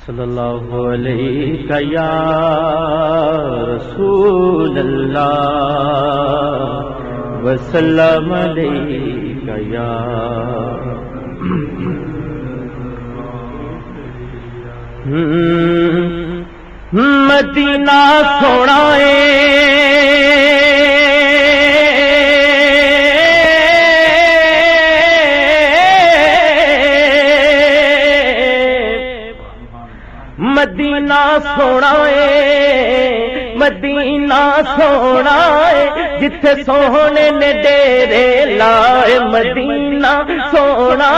صلی اللہ علیہ یا رسول اللہ وسلم علیہ یا مدینہ سونا مدینہ سونا مدینہ سونا جتھے سونے نے ڈیرے لائے مدینہ سونا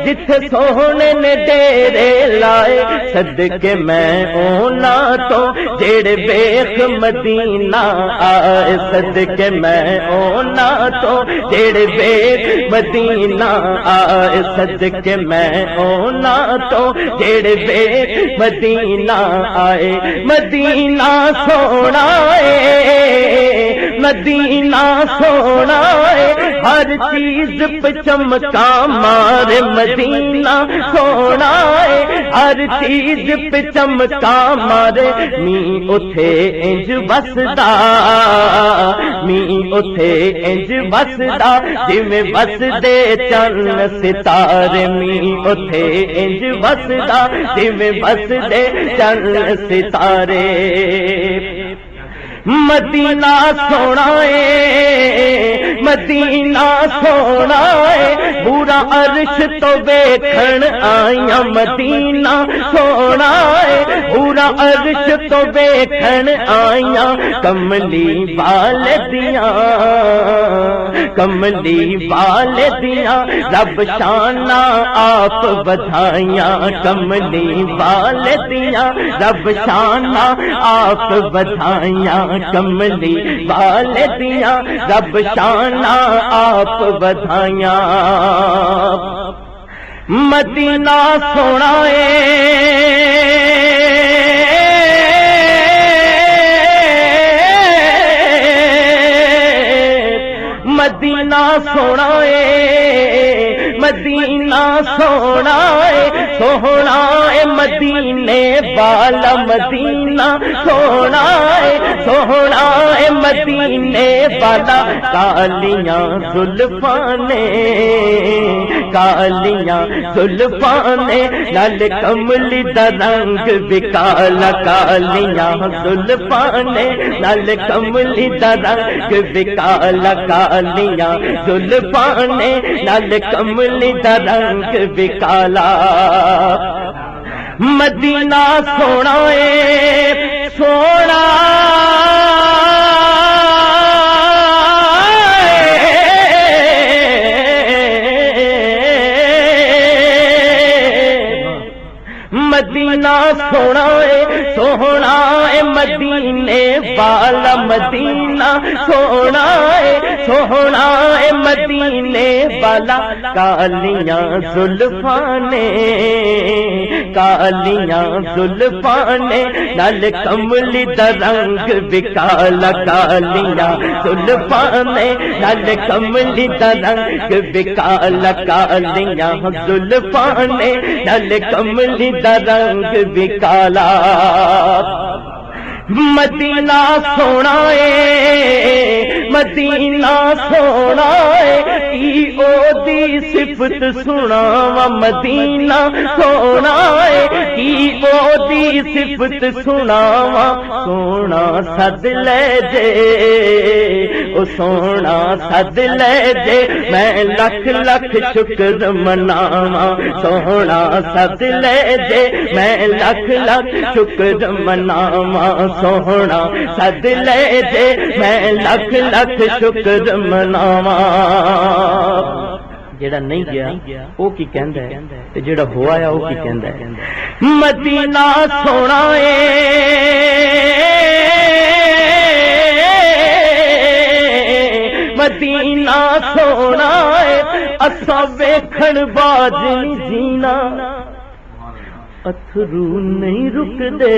جتھے سونے نے ڈیرے لائے صدقے میں اونا تو جڑے بیخ مدینہ آئے صدقے میں اونا تو جڑے بیخ مدینہ آئے صدقے میں اونا تو جڑے بیخ مدینہ آئے مدینہ سونا مدینہ سونا ہر چیز پہ چمکا مارے مدینہ سونا ہر چیز پہ چمکا مارے می اتھے انج وسدا می اتھے انج وسدا جویں وسدے چن ستارے می اتھے انج وسدا جویں وسدے چن ستارے مدینہ سونا مدینہ سونا پورا عرش تو ویکھن آئیاں مدینہ سونا پورا عرش تو ویکھن آئیاں کملی والدیاں کملی والدیاں رب شانہ آپ بدھائیاں کملی والدیاں رب شانہ آپ بدھائیاں کملی والدیاں رب شانہ آپ بدھائیاں مدینہ سونا مدینہ سونا مدینہ سونا سونا مدینے والا مدینہ سونا سونا مدینے والا کالیاں زلفانے کالیاں زلفانے نال کملی دا رنگ وکالا کالیاں زلفانے نال کملی دا رنگ وکالا کالیاں زلفانے نال کملی دا رنگ وکالا مدینہ سونا سونا مدینہ سونا سونا مدینے والا مدینہ سونا سونا مدینے والا کالیاں زلفانے کالیاں زلفانے نال کملی دا رنگ وکالا کالیاں زلفانے نال کملی دا رنگ وکالا کالیاں زلفانے نال کملی دا رنگ وکالا مدینہ سونا مدینہ سونا کی او دی صفت سناواں مدینہ سونا کی او دی صفت سناواں سونا سد لے جے او سونا سد لے جے میں لکھ لکھ شکر مناواں سونا سد لے جے میں لکھ لکھ شکر مناواں سونا سد لے جے میں لکھ لکھ شکر مناواں جڑا نہیں گیا وہ کی کہندا ہے تے جڑا ہو آیا وہ کی کہندا ہے مدینہ سونا مدینہ سونا اساں ویکھن باج نہیں جینا اتھرو نہیں رک دے